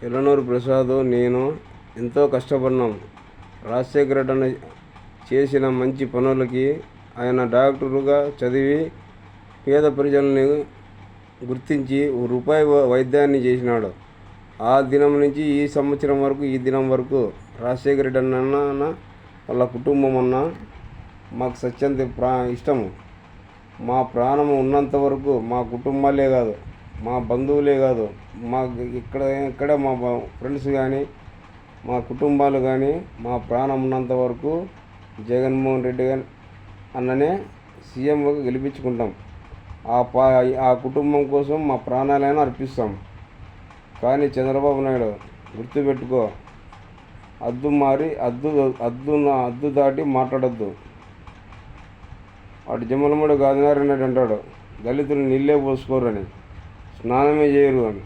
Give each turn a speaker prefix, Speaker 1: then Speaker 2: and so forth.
Speaker 1: ఎల్లనూరు ప్రసాద్ నేను ఎంతో కష్టపడినాం. రాజశేఖర రెడ్డి చేసిన మంచి పనులకి ఆయన డాక్టరుగా చదివి పేద ప్రజల్ని గుర్తించి రూపాయి వైద్యాన్ని చేసినాడు. ఆ దినం నుంచి ఈ సంవత్సరం వరకు, ఈ దినం వరకు రాజశేఖర రెడ్డి అన్న వాళ్ళ కుటుంబం అన్న మాకు సత్యంత ఇష్టము. మా ప్రాణం ఉన్నంత వరకు మా కుటుంబాలే కాదు, మా బంధువులే కాదు, మా ఇక్కడ మా ఫ్రెండ్స్ కానీ, మా కుటుంబాలు కానీ, మా ప్రాణం ఉన్నంత వరకు జగన్మోహన్ రెడ్డి అన్ననే సీఎంగా గెలిపించుకుంటాం. ఆ కుటుంబం కోసం మా ప్రాణాలైనా అర్పిస్తాం. కానీ చంద్రబాబు నాయుడు గుర్తుపెట్టుకో, హద్దు దాటి మాట్లాడద్దు. వాడు జమ్మలమూడి గాదినారాయణ రెడ్డి అంటాడు, దళితులు నీళ్ళే పోసుకోరు అని, స్నానమే చేయరు అని.